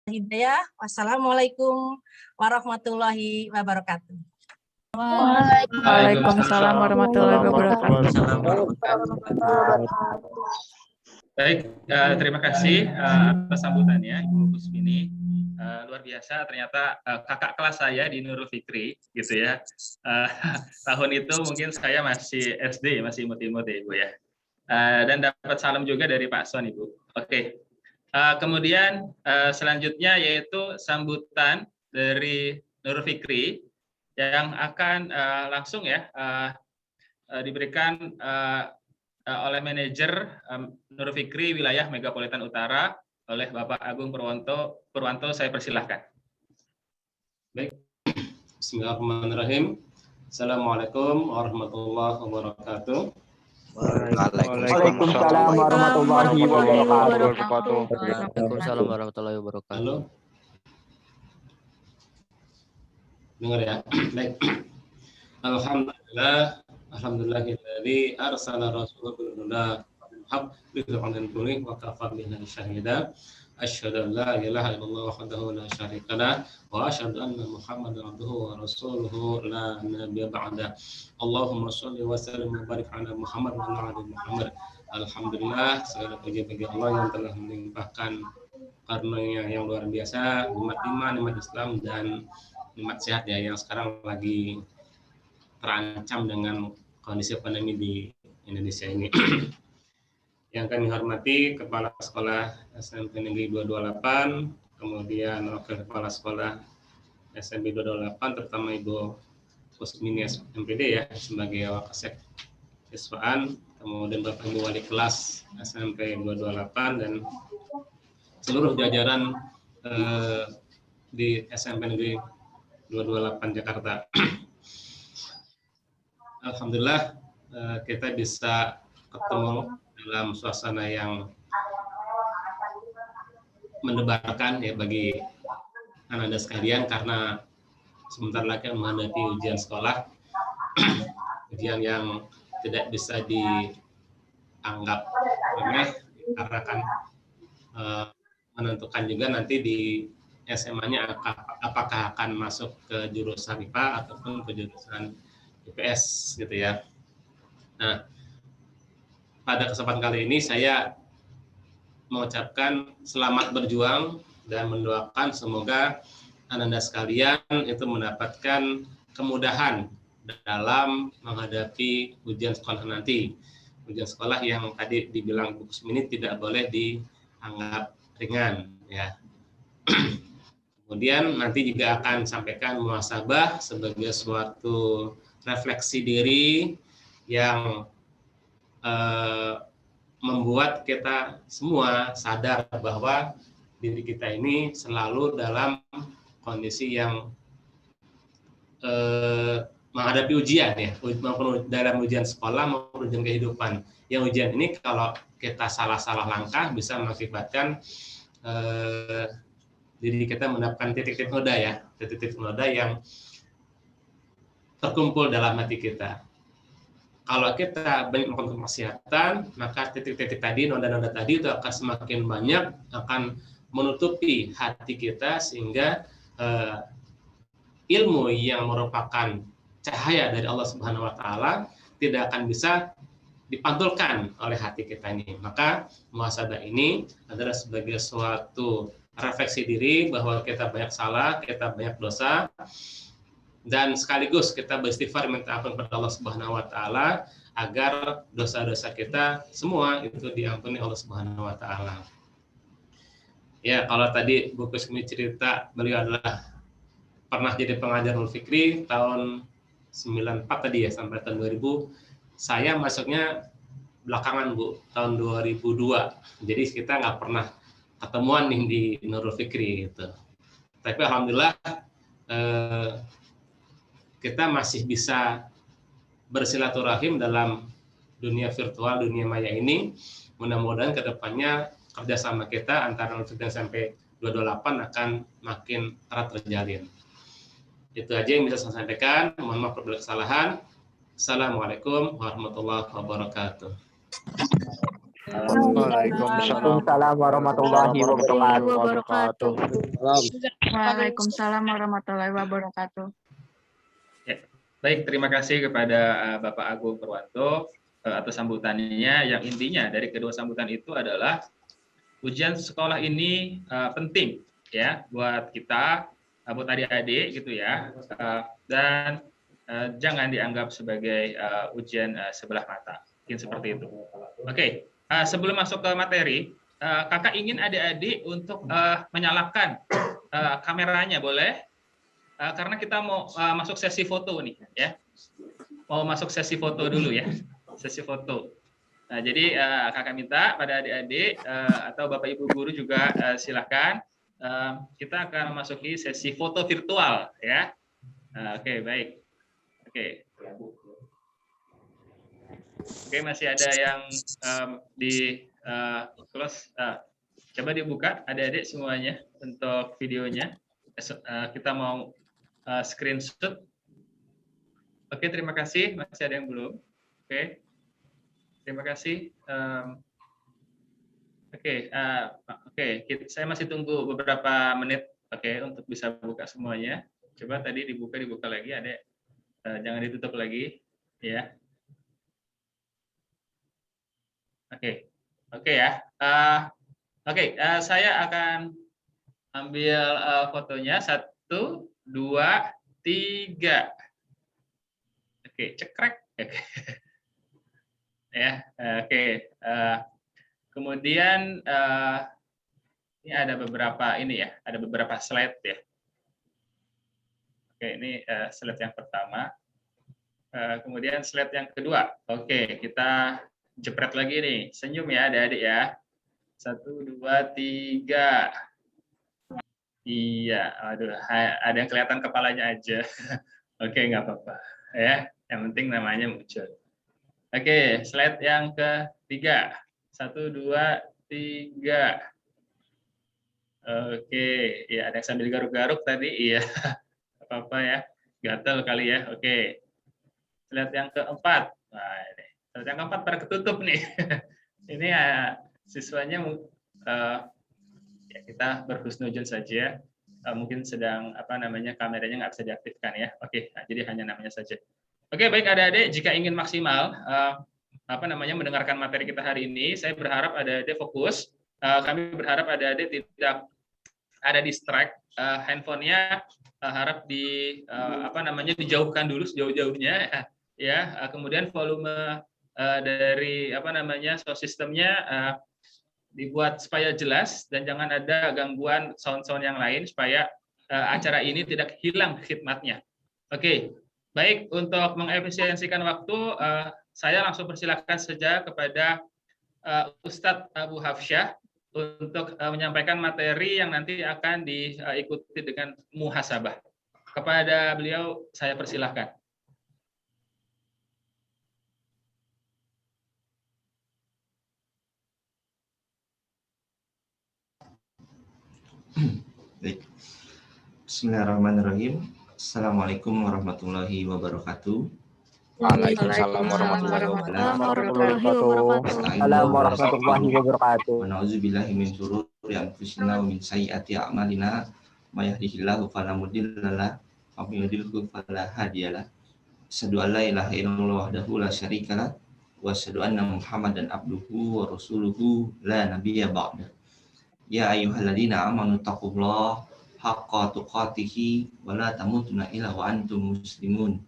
Hidayah. Wassalamualaikum warahmatullahi wabarakatuh. Waalaikumsalam warahmatullahi wabarakatuh. Baik, terima kasih atas sambutannya Ibu Kusmini. Luar biasa, ternyata kakak kelas saya di Nurul Fikri, gitu ya. Tahun itu mungkin saya masih SD, masih imut-imut ya Ibu ya. Dan dapat salam juga dari Pak Son Ibu. Oke. Kemudian selanjutnya yaitu sambutan dari Nurul Fikri yang akan langsung ya diberikan oleh manajer Nurul Fikri wilayah Megapolitan Utara oleh Bapak Agung Purwanto, saya persilahkan. Baik, Bismillahirrahmanirrahim. Assalamualaikum warahmatullahi wabarakatuh. Waalaikumsalam warahmatullahi wabarakatuh. Waalaikumsalam warahmatullahi wabarakatuh. Halo. Dengar ya. Baik. Alhamdulillahilladzi arsala rasulahu bil huda wal haqq bidza'an kulli wa kafa billahi syahida. Asyhadu an la ilaha illallah wahdahu la syarika lah wa asyhadu anna Muhammadan abduhu wa rasuluhu la nabiyya ba'da. Allahumma shalli wa sallim wa barik ala Muhammad wa ala ali Muhammad. Alhamdulillah, segala puji bagi Allah yang telah melimpahkan karunia yang luar biasa, nikmat iman, nikmat Islam dan nikmat sehat ya yang sekarang lagi terancam dengan kondisi pandemi di Indonesia ini. Yang kami hormati Kepala Sekolah SMP Negeri 228, kemudian Wakil Kepala Sekolah SMP 228, terutama Ibu Kusmini MPD ya sebagai Wakasek Siswaan, kemudian Bapak Ibu Wali Kelas SMP 228 dan seluruh jajaran di SMP Negeri 228 Jakarta. Alhamdulillah kita bisa ketemu dalam suasana yang mendebarkan ya bagi anak-anak sekalian karena sebentar lagi menghadapi ujian sekolah, ujian yang tidak bisa dianggap remeh karena kan menentukan juga nanti di SMA-nya apakah akan masuk ke jurusan IPA ataupun ke jurusan IPS gitu ya. Nah, pada kesempatan kali ini saya mengucapkan selamat berjuang dan mendoakan semoga anak-anak sekalian itu mendapatkan kemudahan dalam menghadapi ujian sekolah nanti. Ujian sekolah yang tadi dibilang Bu Kusmini tidak boleh dianggap ringan ya. Kemudian nanti juga akan sampaikan muhasabah sebagai suatu refleksi diri yang membuat kita semua sadar bahwa diri kita ini selalu dalam kondisi yang menghadapi ujian ya, maupun dalam ujian sekolah maupun ujian kehidupan. Yang ujian ini kalau kita salah-salah langkah bisa mengakibatkan diri kita mendapatkan titik-titik noda ya, titik-titik noda yang terkumpul dalam hati kita. Kalau kita banyak melakukan kemaksiatan, maka titik-titik tadi, noda-noda tadi itu akan semakin banyak, akan menutupi hati kita sehingga ilmu yang merupakan cahaya dari Allah Subhanahu wa taala tidak akan bisa dipantulkan oleh hati kita ini. Maka muhasabah ini adalah sebagai suatu refleksi diri bahwa kita banyak salah, kita banyak dosa, dan sekaligus kita beristighfar minta ampun kepada Allah Subhanahu wa taala agar dosa-dosa kita semua itu diampuni Allah Subhanahu wa taala. Ya, kalau tadi Bu Kusmini cerita beliau adalah pernah jadi pengajar Nurul Fikri tahun 94 tadi ya sampai tahun 2000. Saya masuknya belakangan Bu, tahun 2002. Jadi kita nggak pernah ketemuan nih di Nurul Fikri gitu. Tapi alhamdulillah kita masih bisa bersilaturahim dalam dunia virtual, dunia maya ini. Mudah-mudahan ke depannya kerjasama kita antara Nurul Fikri dan SMP 228 akan makin erat terjalin. Itu aja yang bisa saya sampaikan. Mohon maaf apabila kesalahan. Assalamualaikum warahmatullahi wabarakatuh. Waalaikumsalam warahmatullahi wabarakatuh. Waalaikumsalam warahmatullahi wabarakatuh. Ya, baik, terima kasih kepada Bapak Agung Purwanto atas sambutannya. Yang intinya dari kedua sambutan itu adalah ujian sekolah ini penting ya buat kita, buat adik-adik gitu ya, dan jangan dianggap sebagai ujian sebelah mata. Mungkin seperti itu. Oke, sebelum masuk ke materi, kakak ingin adik-adik untuk menyalakan kameranya, boleh? Karena kita mau masuk sesi foto nih, ya. Mau masuk sesi foto dulu ya, sesi foto. Nah, jadi kakak minta pada adik-adik atau bapak ibu guru juga silakan. Kita akan memasuki sesi foto virtual, ya. Oke, baik. Oke. Oke, masih ada yang di close. Coba dibuka adik-adik semuanya untuk videonya. Kita mau screenshot. Oke, terima kasih. Masih ada yang belum? Oke, terima kasih. Oke, saya masih tunggu beberapa menit. Oke, untuk bisa buka semuanya. Coba tadi dibuka lagi, adik. Jangan ditutup lagi, ya. Oke ya. Saya akan ambil fotonya 1, 2, 3. Oke, cekrek. Oke. Ya, oke. Kemudian ini ada beberapa ada beberapa slide ya. Oke, ini slide yang pertama. Kemudian slide yang kedua. Oke, kita jepret lagi nih. Senyum ya adik-adik ya. 1, 2, 3. Iya, aduh, ada yang kelihatan kepalanya aja. Oke, nggak apa-apa. Ya, yang penting namanya muncul. Oke, slide yang ketiga. 1, 2, 3. Oke, ya ada yang sambil garuk-garuk tadi. Iya, apa-apa ya. Gatel kali ya. Oke. Slide yang keempat. Nah, ini. Slide yang keempat pada ketutup nih. Ini siswanya ya kita berhusnuzon saja. Mungkin sedang kameranya nggak bisa diaktifkan ya. Oke, nah, jadi hanya namanya saja. Oke, baik adik-adik, jika ingin maksimal mendengarkan materi kita hari ini, saya berharap adik-adik fokus. Kami berharap adik-adik tidak ada distract, handphonenya harap dijauhkan dulu sejauh-jauhnya ya. Kemudian volume dari sound systemnya dibuat supaya jelas dan jangan ada gangguan sound-sound yang lain supaya acara ini tidak hilang khidmatnya. Oke, baik, untuk mengefisiensikan waktu saya langsung persilakan saja kepada Ustadz Abu Hafsyah untuk menyampaikan materi yang nanti akan diikuti dengan muhasabah. Kepada beliau saya persilahkan. Baik. Bismillahirrahmanirrahim. Assalamualaikum warahmatullahi wabarakatuh. Waalaikumsalam warahmatullahi wabarakatuh. Assalamualaikum warahmatullahi wabarakatuh. Wa na'udzubillahi min syururi anfusina wa min sayyiati a'malina. May yahdihillahu fala mudilla lahu wa may yudlil fala hadiya lahu. Asyhadu an la ilaha illallah wahdahu la syarika lahu wa asyhadu anna Muhammadan abduhu wa rasuluhu la nabiyya ba'da. Ya ayyuhalladzina amanu taqullaha haqqa tuqatih wa la tamutunna illa wa antum muslimun.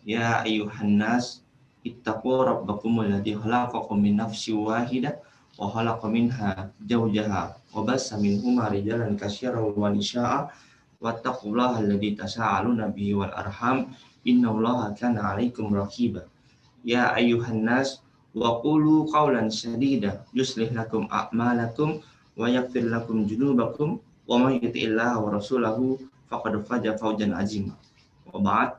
Ya ayyuhan nas ittaqu rabbakum alladzi khalaqakum min nafsin wahidah wa khalaqa minha zawjaha wa bassa minhuma rijalan katsiran wa nisaa'a wattaqullaha alladzi tasaaluna bihi wal arham innallaha kana 'alaikum raqiba. Ya ayyuhan nas wa qulu qawlan sadida yuslih lakum a'malakum wa yaghfir lakum dzunubakum wa may yuti'illaha wa rasulahu faqad faza fawzan 'azima. Wa ba'd.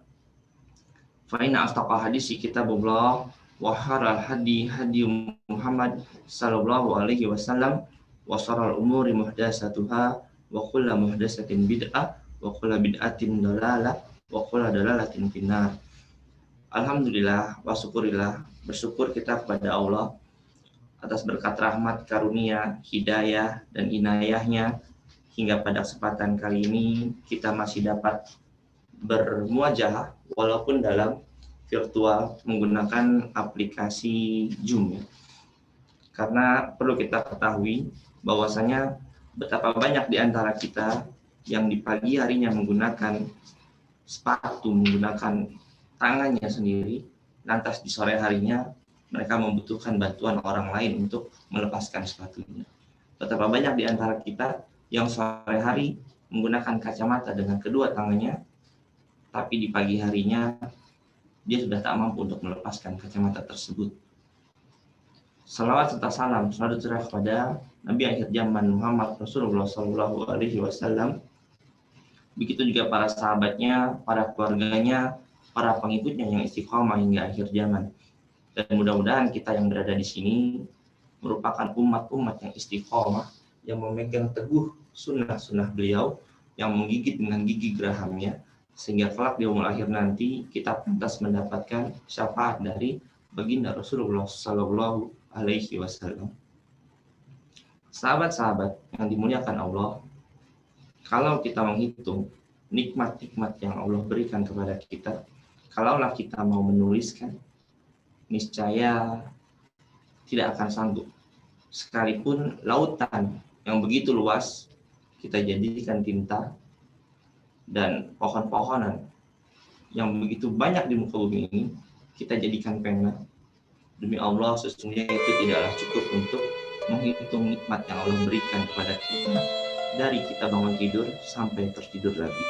Fa inna asdaqal hadisi kitabullah wa khairul hadi Muhammad sallallahu alaihi wasallam wa sharral umuri muhdatsatuha wa kullu muhdatsatin bid'ah wa kullu bid'atin dalalah wa kullu dalalatin finnar. Alhamdulillah wa syukurillah, bersyukur kita kepada Allah atas berkat rahmat, karunia, hidayah, dan inayahnya, hingga pada kesempatan kali ini kita masih dapat bermuajah walaupun dalam virtual menggunakan aplikasi Zoom. Karena perlu kita ketahui bahwasanya betapa banyak di antara kita yang di pagi harinya menggunakan sepatu, menggunakan tangannya sendiri, lantas di sore harinya mereka membutuhkan bantuan orang lain untuk melepaskan sepatunya. Betapa banyak di antara kita yang sore hari menggunakan kacamata dengan kedua tangannya, tapi di pagi harinya dia sudah tak mampu untuk melepaskan kacamata tersebut. Salawat serta salam selalu tercurah kepada Nabi akhir zaman Muhammad Rasulullah SAW. Begitu juga para sahabatnya, para keluarganya, para pengikutnya yang istiqomah hingga akhir zaman. Dan mudah-mudahan kita yang berada di sini merupakan umat-umat yang istiqomah, yang memegang teguh sunnah-sunnah beliau, yang menggigit dengan gigi gerahamnya, sehingga kelak di yaumul akhir nanti kita pantas mendapatkan syafaat dari baginda Rasulullah Sallallahu Alaihi Wasallam. Sahabat-sahabat yang dimuliakan Allah, kalau kita menghitung nikmat-nikmat yang Allah berikan kepada kita, kalaulah kita mau menuliskan, niscaya tidak akan sanggup. Sekalipun lautan yang begitu luas kita jadikan tinta, dan pohon-pohonan yang begitu banyak di muka bumi ini kita jadikan pena, demi Allah sesungguhnya itu tidaklah cukup untuk menghitung nikmat yang Allah berikan kepada kita dari kita bangun tidur sampai tertidur lagi.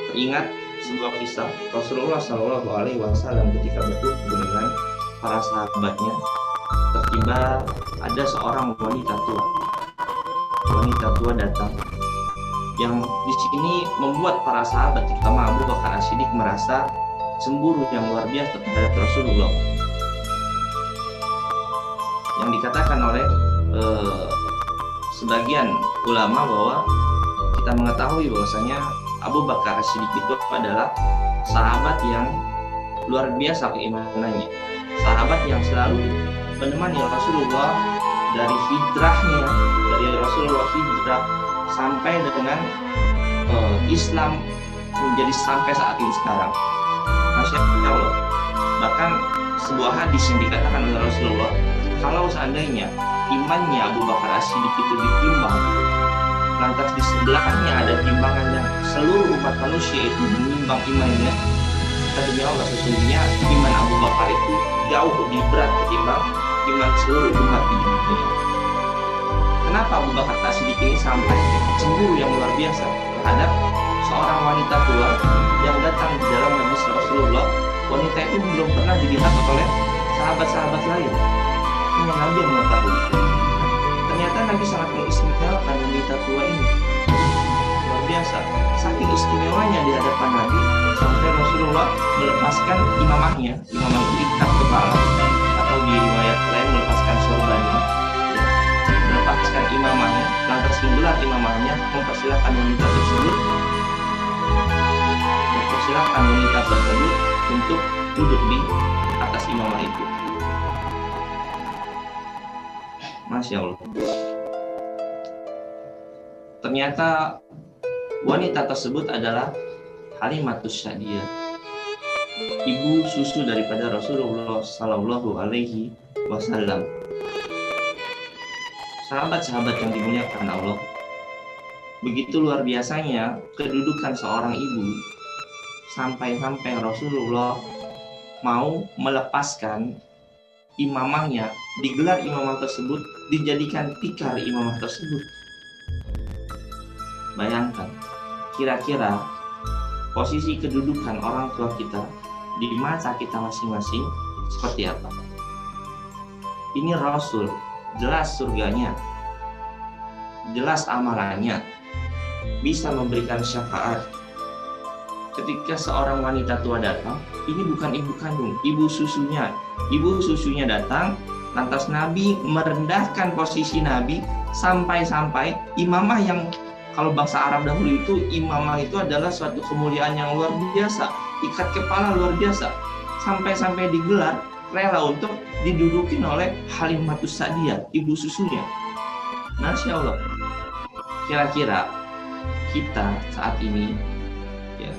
Teringat sebuah kisah Rasulullah SAW ketika berkumpul dengan para sahabatnya, tiba-tiba ada seorang wanita tua datang, yang di sini membuat para sahabat terutama Abu Bakar As-Siddiq merasa cemburu yang luar biasa terhadap Rasulullah. Yang dikatakan oleh sebagian ulama bahwa kita mengetahui bahwasanya Abu Bakar As-Siddiq itu adalah sahabat yang luar biasa keimanannya, sahabat yang selalu menemani Rasulullah dari hijrahnya, dari Rasulullah hijrah sampai dengan Islam menjadi sampai saat ini sekarang. Masya Allah. Bahkan sebuah hadis yang dikatakan oleh Rasulullah, kalau seandainya imannya Abu Bakar As-Siddiq itu ditimbang, lantas di sebelahnya ada timbangan yang seluruh umat manusia itu menimbang imannya, demi Allah sesungguhnya iman Abu Bakar itu jauh lebih berat ketimbang iman seluruh umat di dunia. Kenapa Abu Bakar As-Siddiq ini sampai cemburu yang luar biasa terhadap seorang wanita tua yang datang di dalam majlis Rasulullah? Wanita itu belum pernah dilihat oleh sahabat-sahabat lain, hanya Nabi yang mengetahui. Ternyata Nabi sangat mengistimewakan wanita tua ini, luar biasa. Saking istimewanya di hadapan Nabi sampai Rasulullah melepaskan imamahnya, imamah itu ikat kepala, atau di riwayat lain melepaskan sorbannya, melepaskan imamahnya, lantas menggelar imamahnya, mempersilahkan wanita tersebut untuk duduk di atas imamah itu. Masya Allah. Ternyata wanita tersebut adalah Halimatus Sa'diyah, ibu susu daripada Rasulullah Sallallahu Alaihi Wasallam. Sahabat-sahabat yang dimuliakan Allah, begitu luar biasanya kedudukan seorang ibu sampai-sampai Rasulullah mau melepaskan imamahnya, digelar imamah tersebut, dijadikan tikar imamah tersebut. Bayangkan, kira-kira posisi kedudukan orang tua kita di mata kita masing-masing seperti apa? Ini Rasul, jelas surganya, jelas amalannya, bisa memberikan syafaat. Ketika seorang wanita tua datang, ini bukan ibu kandung, ibu susunya. Ibu susunya datang, lantas Nabi merendahkan posisi Nabi sampai-sampai imamah yang kalau bangsa Arab dahulu itu imamah itu adalah suatu kemuliaan yang luar biasa, ikat kepala luar biasa, sampai-sampai digelar rela untuk didudukin oleh Halimatus Sa'diyah, ibu susunya. Masya Allah. Kira-kira kita saat ini ya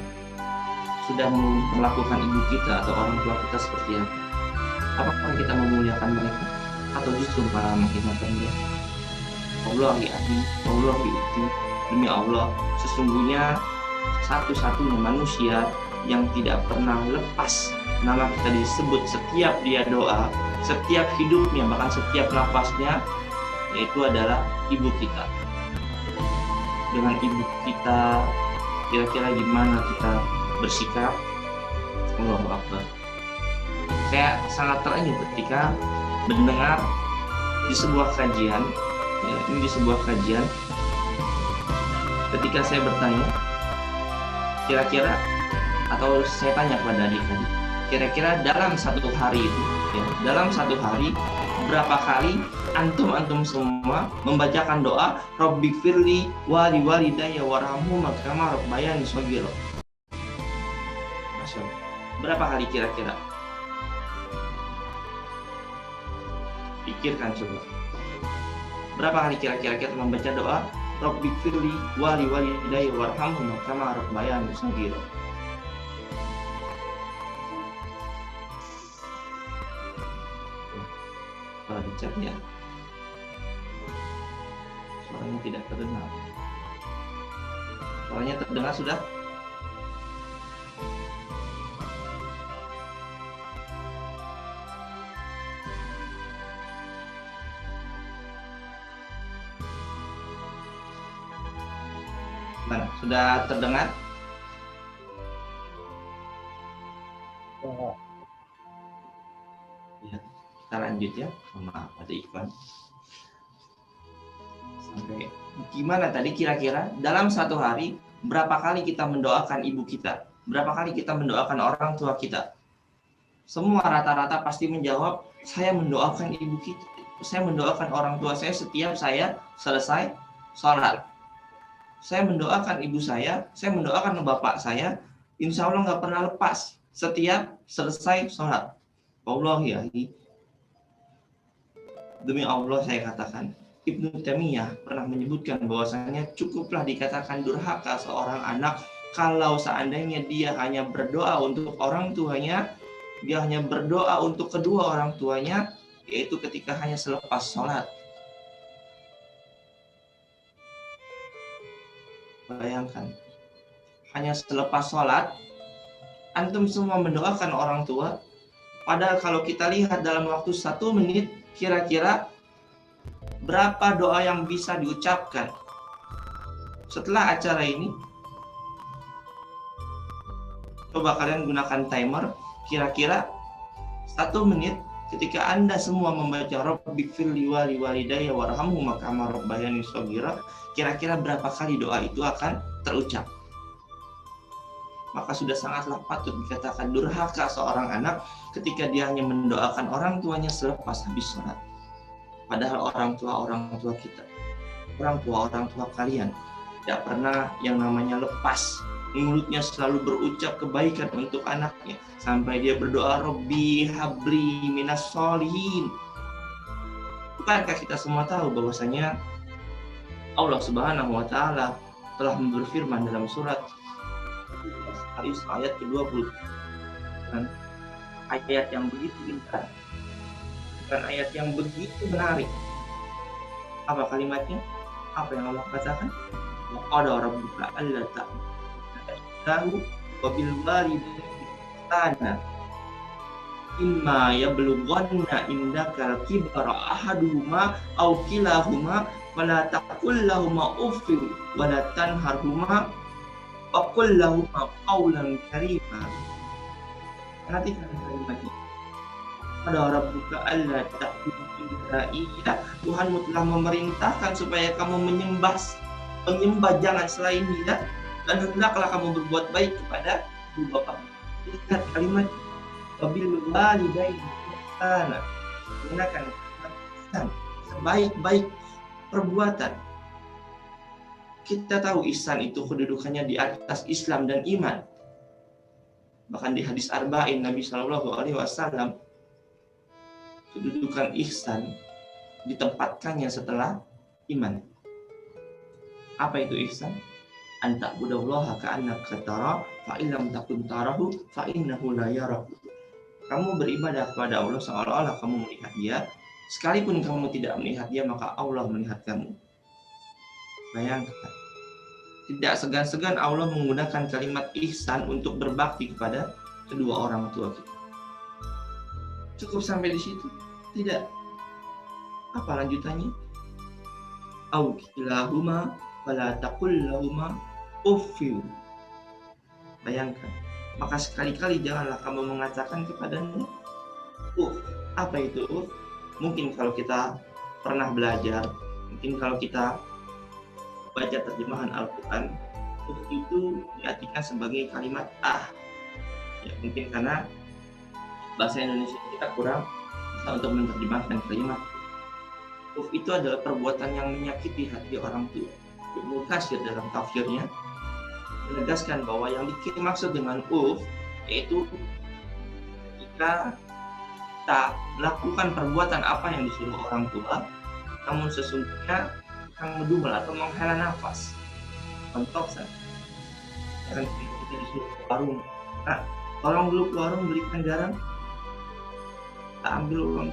sudah melakukan ibu kita atau orang tua kita seperti apa? Apakah kita memuliakan mereka atau justru malah menghinakan dia? Allah itu demi Allah, sesungguhnya satu-satunya manusia yang tidak pernah lepas nama kita disebut setiap dia doa, setiap hidupnya, bahkan setiap nafasnya, yaitu adalah ibu kita. Dengan ibu kita, kira-kira gimana kita bersikap? Allahu Akbar. Saya sangat terenyuh ketika mendengar di sebuah kajian, ya, ini di sebuah kajian, ketika saya bertanya, kira-kira, atau saya tanya kepada adik tadi, kira-kira dalam satu hari itu, ya, dalam satu hari berapa kali antum semua membacakan doa Rabbighfirli wa liwalidayya warhamhuma kama rabbayani shaghira? Masya Allah. Berapa kali kira-kira? Pikirkan coba. Berapa kali kira-kira kita membaca doa Rabbighfirli wa liwalidayya warhamhuma kama rabbayani shaghira? Kalau dicat ya, suaranya tidak terdengar. Suaranya terdengar sudah? Mana? Sudah terdengar? Ya, kita lanjut ya. Maaf, ada iklan. Sampai gimana tadi kira-kira dalam satu hari berapa kali kita mendoakan ibu kita? Berapa kali kita mendoakan orang tua kita? Semua rata-rata pasti menjawab, saya mendoakan ibu kita. Saya mendoakan orang tua saya setiap saya selesai sholat. Saya mendoakan ibu saya mendoakan bapak saya, insya Allah nggak pernah lepas setiap selesai sholat. Wallahi, demi Allah saya katakan, Ibnu Taimiyah pernah menyebutkan bahwasanya cukuplah dikatakan durhaka seorang anak kalau seandainya dia hanya berdoa untuk orang tuanya, dia hanya berdoa untuk kedua orang tuanya, yaitu ketika hanya selepas sholat. Bayangkan, hanya selepas sholat, antum semua mendoakan orang tua, padahal kalau kita lihat dalam waktu 1 menit, kira-kira berapa doa yang bisa diucapkan? Setelah acara ini, coba kalian gunakan timer, kira-kira 1 menit ketika Anda semua membaca Rabbighfirli wa liwalidayya warhamhuma kama rabbayani shaghira, kira-kira berapa kali doa itu akan terucap? Maka sudah sangatlah patut dikatakan durhaka seorang anak ketika dia hanya mendoakan orang tuanya selepas habis sholat. Padahal orang tua kita, orang tua kalian tidak pernah yang namanya lepas. Mulutnya selalu berucap kebaikan untuk anaknya sampai dia berdoa Robbi habli minas sholihin. Bukankah kita semua tahu bahwasanya Allah Subhanahu wa taala telah berfirman dalam surat ayat ke-20, dan ayat yang begitu indah dan ayat yang begitu menarik. Apa kalimatnya? Apa yang Allah katakan? Wa qala rabbuka alla ta'budu wa bil walidayni ihsana imma yablughanna indaka al-kibara ahaduhuma aw kilahuma wala taqul lahumā uffin wala tanharhumā wa qul lahumā qawlan karīmā. Perhatikan kalimatnya. Pada rabbuka alla ta'budu illa iyyah, Tuhanmu telah memerintahkan supaya kamu menyembah jangan selain Dia, dan hendaklah kamu berbuat baik kepada ibu bapakmu. Lihat kalimat wabil walidayni ihsana, gunakan ihsan, sebaik-baik perbuatan. Kita tahu ihsan itu kedudukannya di atas Islam dan iman. Bahkan di hadis arba'in Nabi Shallallahu Alaihi Wasallam kedudukan ihsan ditempatkannya setelah iman. Apa itu ihsan? An ta'budallaha ka'annaka tara fa in lam takun tarahu fa innahu la yarak. Kamu beribadah kepada Allah seolah-olah kamu melihat Dia, sekalipun kamu tidak melihat Dia maka Allah melihat kamu. Bayangkan, tidak segan-segan Allah menggunakan kalimat ihsan untuk berbakti kepada kedua orang tua kita. Cukup sampai di situ? Tidak. Apa lanjutannya? Au kilahuma fala taqul lahuma uffin. Bayangkan, maka sekali-kali janganlah kamu mengatakan kepadanya Apa itu Mungkin kalau kita pernah belajar, mungkin kalau kita baca terjemahan Al-Quran, itu diartikan sebagai kalimat ya, mungkin karena bahasa Indonesia kita kurang bisa untuk menerjemahkan kalimat itu adalah perbuatan yang menyakiti hati orang tua. Ibnu Katsir dalam tafsirnya menegaskan bahwa yang dimaksud dengan yaitu jika kita melakukan perbuatan apa yang disuruh orang tua, namun sesungguhnya akan mendumel atau menghela nafas. Contoh saja, kita disuruh ke warung, tolong dulu ke warung belikan garam, kita ambil uang,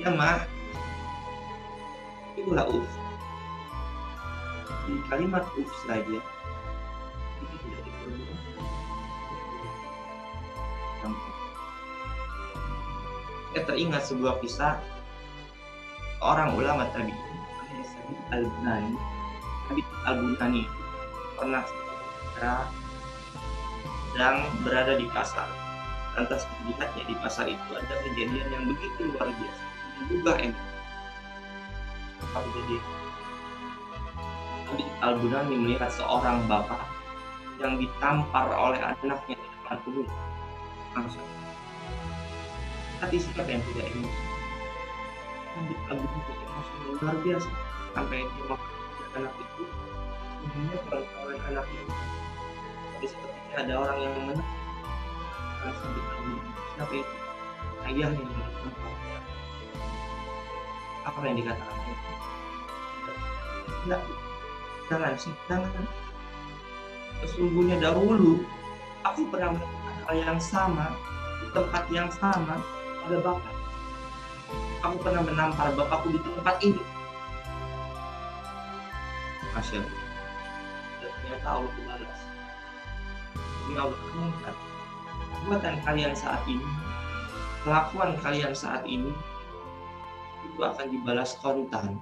ya mah, itulah di kalimat saja itu tidak diperbolehkan. Saya teringat sebuah kisah orang ulama tabi'in, Al-Bunani. Al-Bunani pernah sedang berada di pasar. Lantas melihatnya di pasar itu ada kejadian yang begitu luar biasa, juga Jadi Al-Bunani melihat seorang bapak yang ditampar oleh anaknya di depan umum. Langsung. Hati siapa yang tidak emosi? Al-Bunani emosi luar biasa sampai dia makan anak itu. Sebenarnya kawan anak itu. Tapi sepertinya ada orang yang menang. Langsung Al-Bunani. Siapa itu? Ayahnya yang ditampar. Apa yang dikatakan? Enggak, jangan. Sesungguhnya dahulu aku pernah melakukan hal yang sama di tempat yang sama pada bapak. Aku pernah menampar bapakku di tempat ini. Masya Allah. Ternyata Allah balas. Ini Allah mengangkat perbuatan kalian saat ini, kelakuan kalian saat ini itu akan dibalas kontan.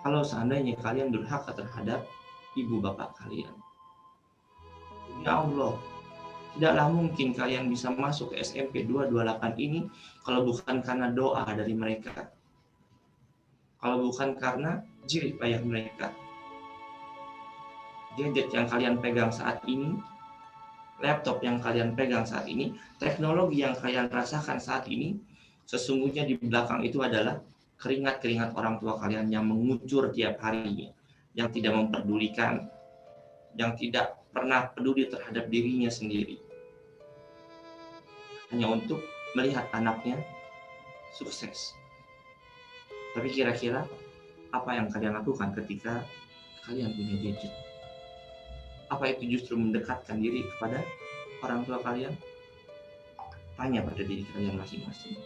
Kalau seandainya kalian durhaka terhadap ibu bapak kalian. Ya Allah, tidaklah mungkin kalian bisa masuk ke SMP 228 ini kalau bukan karena doa dari mereka. Kalau bukan karena jerih payah mereka. Gadget yang kalian pegang saat ini, laptop yang kalian pegang saat ini, teknologi yang kalian rasakan saat ini, sesungguhnya di belakang itu adalah keringat-keringat orang tua kalian yang mengucur tiap harinya, yang tidak memperdulikan, yang tidak pernah peduli terhadap dirinya sendiri, hanya untuk melihat anaknya sukses. Tapi kira-kira apa yang kalian lakukan ketika kalian punya gadget? Apa itu justru mendekatkan diri kepada orang tua kalian? Tanya pada diri kalian masing-masing.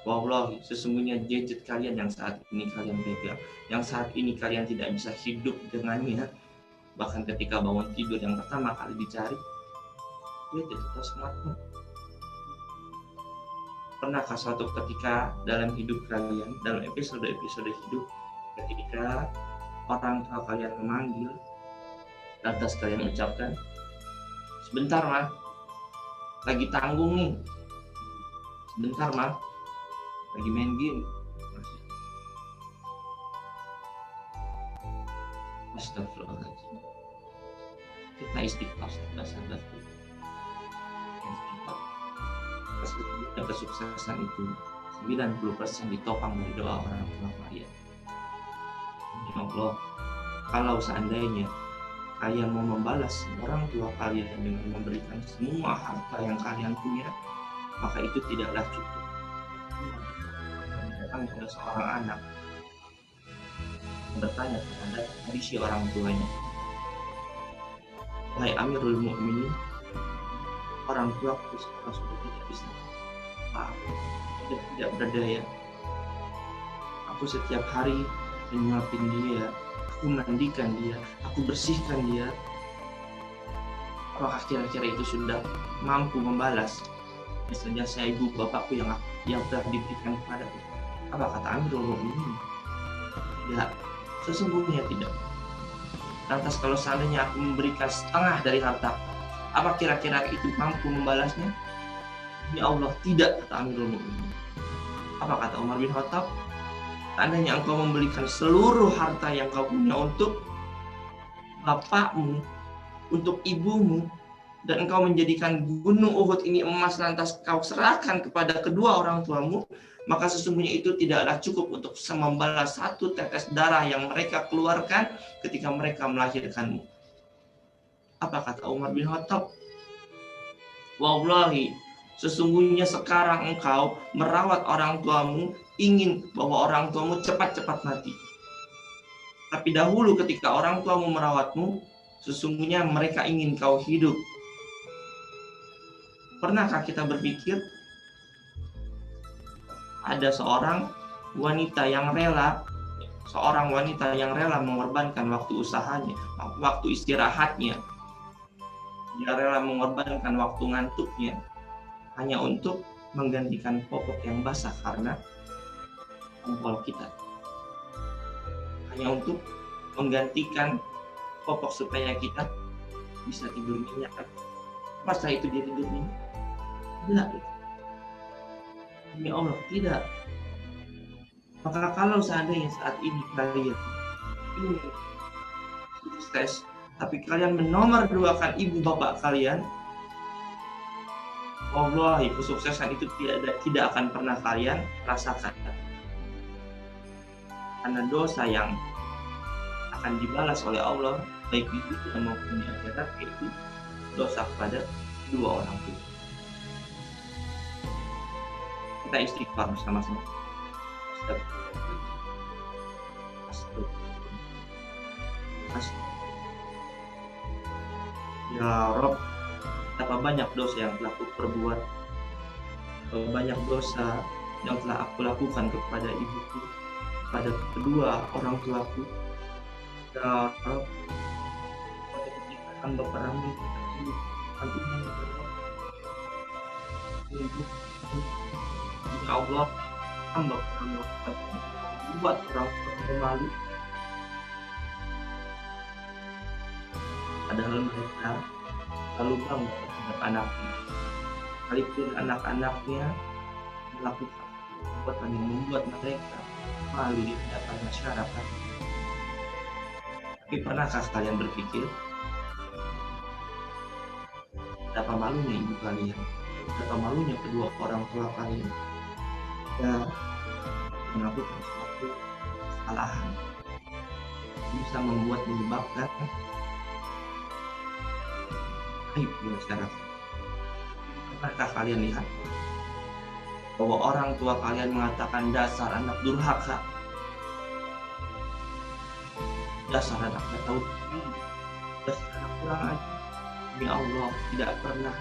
Wallahi, sesungguhnya gadget kalian yang saat ini kalian pegang, yang saat ini kalian tidak bisa hidup dengannya, bahkan ketika bangun tidur yang pertama kali dicari, gadget atau smartphone. Pernahkah suatu ketika dalam hidup kalian, dalam episode-episode hidup, ketika orang tua kalian memanggil, lantas kalian ucapkan, sebentar mah, lagi tanggung nih, sebentar mah, lagi main game. Astagfirullahaladzim. Kita istighfar, sahabat-sahabat. Sesungguhnya kesuksesan itu 90% ditopang dari doa orang tua kalian. Ya Allah, kalau seandainya kalian mau membalas orang tua kalian dengan memberikan semua harta yang kalian punya, maka itu tidaklah cukup. datangnya ada seorang anak bertanya kepada kondisi orang tuanya, "Wahai Amirul Mukminin, orang tuaku sekarang sudah tidak bisa tidak berdaya. Aku setiap hari menyuapin dia, aku mandikan dia, aku bersihkan dia. Apakah kira-kira itu sudah mampu membalas jasa ibu bapakku yang telah diberikan kepadaku?" Apa kata Amirul Mukminin? Tidak, sesungguhnya tidak. Lantas kalau seandainya aku memberikan setengah dari harta, apa kira-kira itu mampu membalasnya? Ya Allah, tidak, kata Amirul Mukminin. Apa kata Umar bin Khattab? Seandainya engkau memberikan seluruh harta yang kau punya untuk bapakmu, untuk ibumu, dan engkau menjadikan gunung Uhud ini emas, lantas kau serahkan kepada kedua orang tuamu, maka sesungguhnya itu tidaklah cukup untuk membalas satu tetes darah yang mereka keluarkan ketika mereka melahirkanmu. Apa kata Umar bin Khattab? Wallahi, sesungguhnya sekarang engkau merawat orang tuamu, ingin bahwa orang tuamu cepat-cepat mati. Tapi dahulu ketika orang tuamu merawatmu, sesungguhnya mereka ingin kau hidup. Pernahkah kita berpikir ada seorang wanita yang rela mengorbankan waktu usahanya, waktu istirahatnya, dia rela mengorbankan waktu ngantuknya hanya untuk menggantikan popok yang basah karena jempol kita, hanya untuk menggantikan popok supaya kita bisa tidur nyenyak. Masa itu dia tidur nyenyak? Tidak. Demi Allah, tidak. Maka kalau seandainya saat ini kalian ingin sukses, tapi kalian menomor duakan ibu bapak kalian, wallahi kesuksesan itu tidak akan pernah kalian rasakan. Karena dosa yang akan dibalas oleh Allah, baik di dunia maupun di akhirat, yaitu dosa kepada dua orang tua. Kita istighfar bersama-sama. Ya Rob, betapa banyak dosa yang telah aku perbuat, banyak dosa yang telah aku lakukan kepada ibuku, kepada kedua orang tuaku. Ya Rob, pada ketika hamba pernah ya Allah, hamba pernah membuat orang tua malu, padahal mereka selalu bangga terhadap anaknya, sekalipun anak-anaknya melakukan perbuatan yang membuat mereka malu di hadapan masyarakat. Tapi pernahkah kalian berpikir betapa malunya ibu kalian, betapa malunya kedua orang tua kalian ya melakukan suatu kesalahan bisa menyebabkan aib di masyarakat. Pernahkah kalian lihat bahwa orang tua kalian mengatakan dasar anak durhaka, dasar anak tak tahu diri, dasar anak kurang ajar? Demi Allah, tidak pernah.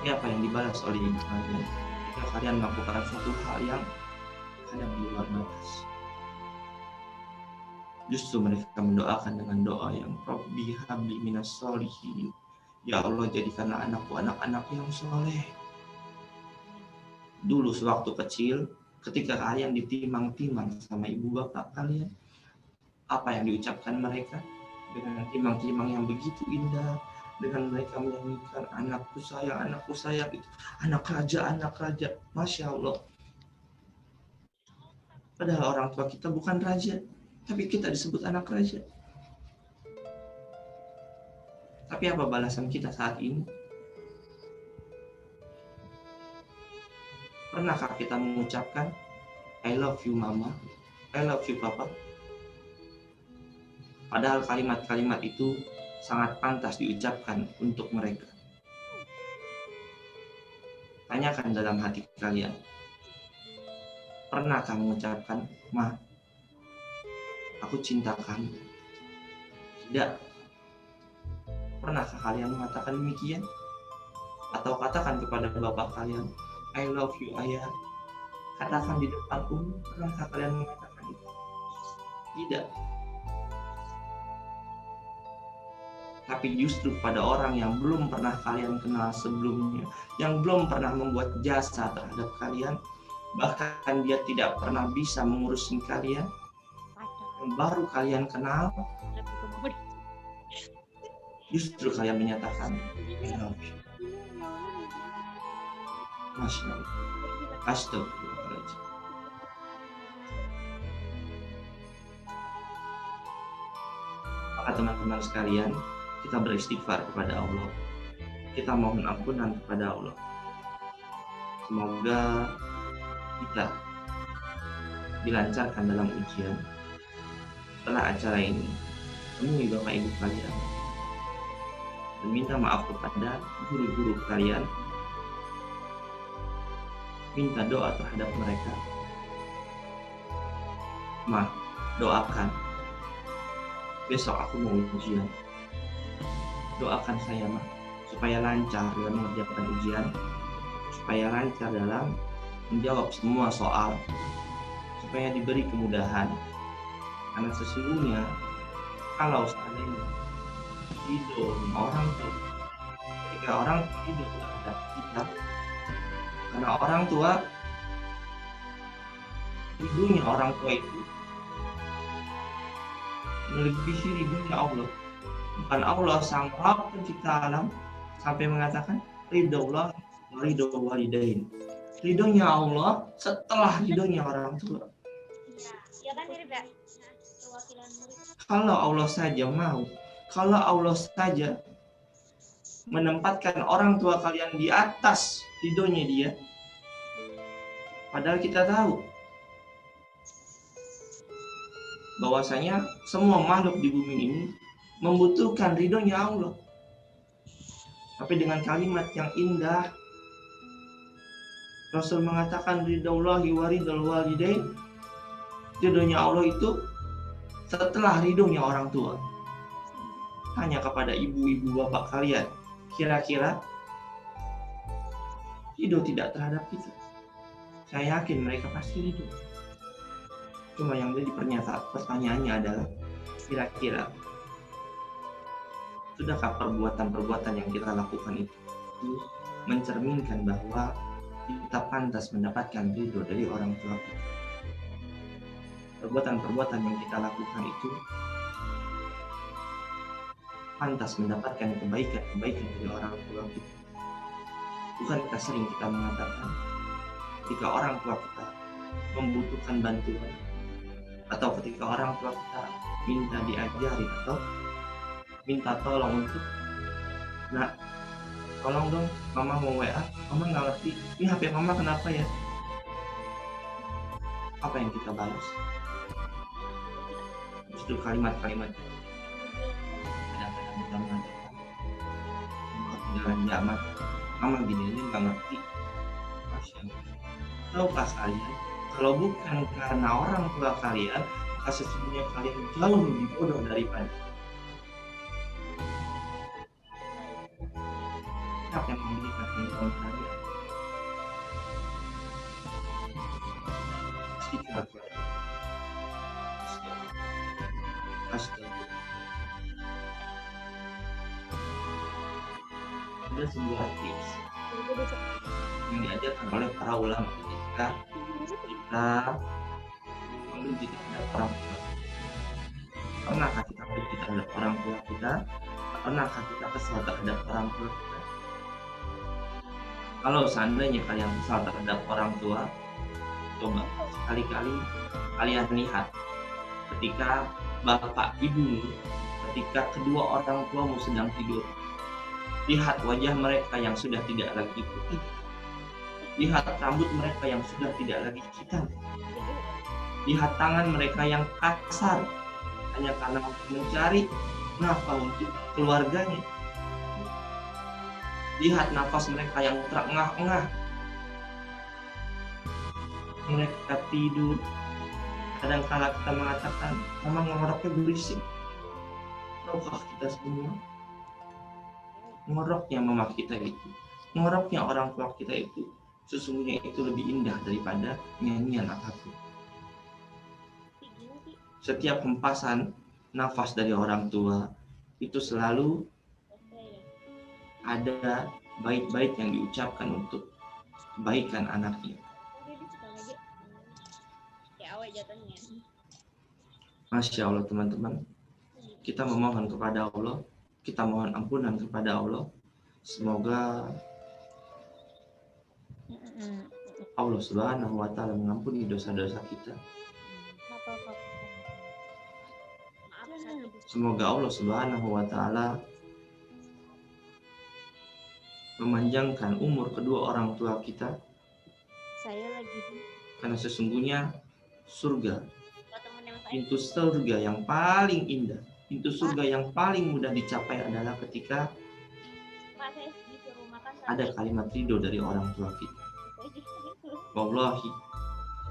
Apa yang dibalas oleh ibu kalian jika kalian melakukan suatu hal yang kadang di luar batas? Justru mereka mendoakan dengan doa yang Rabbi habli minas sholihin, ya Allah jadikanlah anakku anak-anak yang soleh. Dulu sewaktu kecil, ketika kalian ditimang-timang sama ibu bapak kalian, apa yang diucapkan mereka? Dengan timang-timang yang begitu indah, dengan mereka menyanyikan anakku sayang itu anak raja, masya Allah. Padahal orang tua kita bukan raja, tapi kita disebut anak raja. Tapi apa balasan kita saat ini? Pernahkah kita mengucapkan I love you mama, I love you papa? Padahal kalimat-kalimat itu sangat pantas diucapkan untuk mereka. Tanyakan dalam hati kalian. Pernahkah mengucapkan, Ma, aku cinta kamu? Tidak. Pernahkah kalian mengatakan demikian? Atau katakan kepada bapak kalian, I love you ayah. Katakan di depan umum. Pernahkah kalian mengatakan itu? Tidak. Tapi justru pada orang yang belum pernah kalian kenal sebelumnya, yang belum pernah membuat jasa terhadap kalian, bahkan dia tidak pernah bisa mengurusin kalian, yang baru kalian kenal, justru kalian menyatakan I love you. Masya Allah. Astagfirullahaladzim. Maka teman-teman sekalian, kita beristighfar kepada Allah. Kita mohon ampunan kepada Allah. Semoga kita dilancarkan dalam ujian. Setelah acara ini, temui Bapak Ibu kalian dan minta maaf kepada guru-guru kalian. Minta doa terhadap mereka. Ma, doakan. Besok aku mau ujian. Doakan saya, Ma, supaya lancar dalam mengerjakan ujian, supaya lancar dalam menjawab semua soal, supaya diberi kemudahan. Karena sesungguhnya kalau seandainya ridho orang tua, ketika orang ridho terhadap kita, karena orang tua, ridhonya orang tua itu melebihi ridhonya Allah. Bukan Allah sang Rabb pencipta alam sampai mengatakan ridhoullah wa ridho walidain. Ridhonya Allah setelah ridhonya orang tua. Kalau Allah saja mau, kalau Allah saja menempatkan orang tua kalian di atas ridhonya dia, padahal kita tahu bahwasanya semua makhluk di bumi ini membutuhkan ridhonya Allah. Tapi dengan kalimat yang indah, Rasul mengatakan ridhoullahi wa ridhol walidain. Ridhonya Allah itu setelah ridhonya orang tua. Tanya kepada ibu-ibu bapak kalian, kira-kira ridho tidak terhadap kita? Saya yakin mereka pasti ridho. Cuma yang jadi pertanyaannya adalah, kira-kira sudahkah perbuatan-perbuatan yang kita lakukan itu mencerminkan bahwa kita pantas mendapatkan ridho dari orang tua kita? Perbuatan-perbuatan yang kita lakukan itu pantas mendapatkan kebaikan-kebaikan dari orang tua kita? Bukankah sering kita mengatakan ketika orang tua kita membutuhkan bantuan, atau ketika orang tua kita minta diajari atau minta tolong untuk, nak, tolong dong, mama mau WA, mama nggak ngerti, ini HP mama kenapa ya? Apa yang kita balas? Justru kalimat-kalimat kadang-kadang kita mengatakan, ketinggalan zaman, mama gini ini nggak ngerti. Masya Allah. Tahukah kalian, kalau bukan karena orang tua kalian, maka sesungguhnya kalian jauh lebih bodoh daripada. Siapa yang memberikan handphone kalian? Istighfar. Astaga. Ada sebuah tips yang diajarkan oleh para ulama ketika kita membenci terhadap orang tua. Pernahkah kita benci terhadap orang tua kita? Pernahkah kita kesal terhadap orang tua kita? Kalau seandainya kalian kesal terhadap orang tua, coba sekali-kali kalian lihat ketika bapak ibu, ketika kedua orang tuamu sedang tidur. Lihat wajah mereka yang sudah tidak lagi putih. Lihat rambut mereka yang sudah tidak lagi hitam. Lihat tangan mereka yang kasar hanya karena mencari nafkah untuk keluarganya. Lihat nafas mereka yang terengah-engah mereka tidur. Kadang-kala kita mengatakan, mama ngoroknya berisik. Tahukah kita semua? Ngoroknya mama kita itu, ngoroknya orang tua kita itu, sesungguhnya itu lebih indah daripada nyanyian apapun. Setiap hempasan nafas dari orang tua itu selalu ada bait-bait yang diucapkan untuk kebaikan anaknya. Masya Allah teman-teman, kita memohon kepada Allah, kita mohon ampunan kepada Allah. Semoga Allah Subhanahu wa Ta'ala mengampuni dosa-dosa kita. Semoga Allah Subhanahu wa Ta'ala memanjangkan umur kedua orang tua kita. Karena sesungguhnya surga, pintu surga yang paling indah, pintu surga yang paling mudah dicapai adalah ketika ada kalimat ridho dari orang tua kita. Wallahi,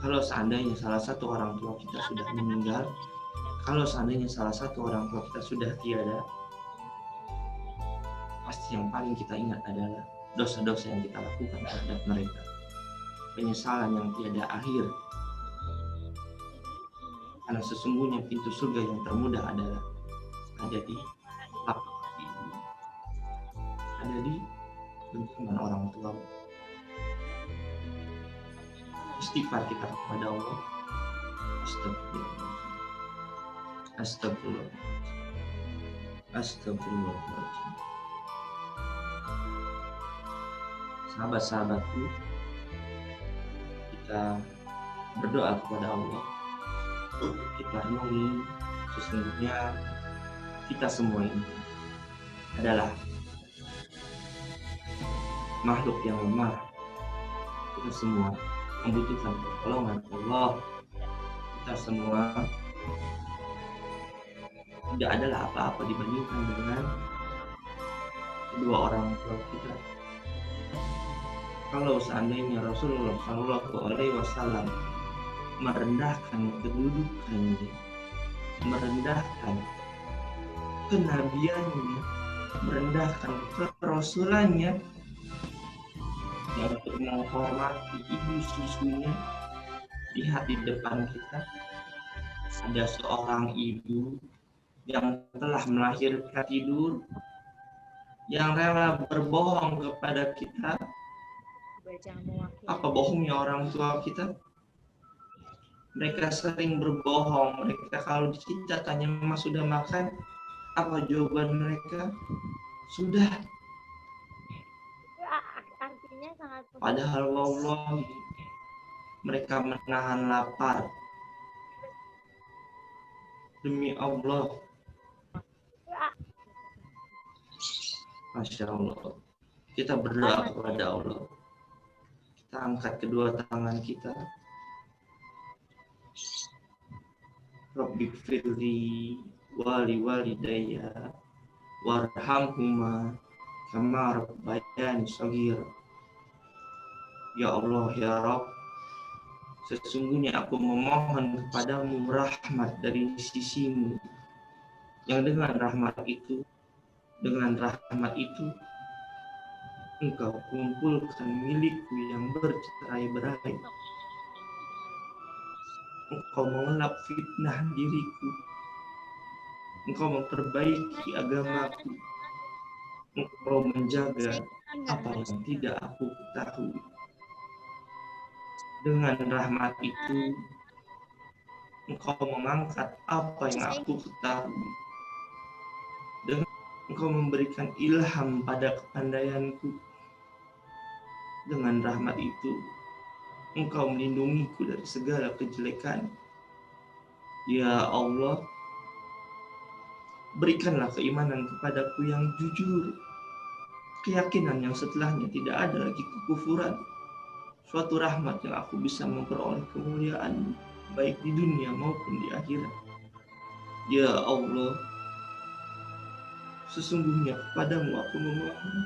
kalau seandainya salah satu orang tua kita sudah meninggal, kalau seandainya salah satu orang tua kita sudah tiada, pasti yang paling kita ingat adalah dosa-dosa yang kita lakukan terhadap mereka. Penyesalan yang tiada akhir. Karena sesungguhnya pintu surga yang termudah adalah ada di tapak kaki ibu, ada di lingkungan orang tua. Istighfar kita kepada Allah. Astagfirullah. Astagfirullah. Astagfirullahaladzim. Sahabat-sahabatku, kita berdoa kepada Allah. Kita renungi, sesungguhnya kita semua ini adalah makhluk yang lemah. Kita semua membutuhkan pertolongan Allah. Kita semua tidak adalah apa-apa dibandingkan dengan kedua orang tua kita. Kalau seandainya Rasulullah SAW merendahkan kedudukannya, merendahkan kenabiannya, merendahkan kerasulannya, yang untuk menghormati ibu susunya, lihat di depan kita ada seorang ibu yang telah melahirkan tidur, yang rela berbohong kepada kita. Apa bohongnya orang tua kita? Mereka sering berbohong. Mereka kalau kita tanya, "Mama sudah makan?" Apa jawaban mereka? Sudah. Padahal wallahi mereka menahan lapar. Demi Allah. Masya Allah. Kita berdoa kepada Allah. Kita angkat kedua tangan kita. Rabbi firli wali walidayya warhamhuma kama rabbayani shaghira. Ya Allah, ya Rabb, sesungguhnya aku memohon kepadamu rahmat dari sisimu, yang dengan rahmat itu Engkau kumpulkan milikku yang bercerai-berai. Engkau mengelap fitnah diriku. Engkau memperbaiki agamaku. Engkau menjaga apa yang tidak aku ketahui. Dengan rahmat itu, Engkau mengangkat apa yang aku ketahui. Dengan Engkau memberikan ilham pada kepandaianku. Dengan rahmat itu, Engkau melindungiku dari segala kejelekan. Ya Allah, berikanlah keimanan kepadaku yang jujur, keyakinan yang setelahnya tidak ada lagi kekufuran, suatu rahmat yang aku bisa memperoleh kemuliaan baik di dunia maupun di akhirat. Ya Allah, sesungguhnya kepadamu aku memohon.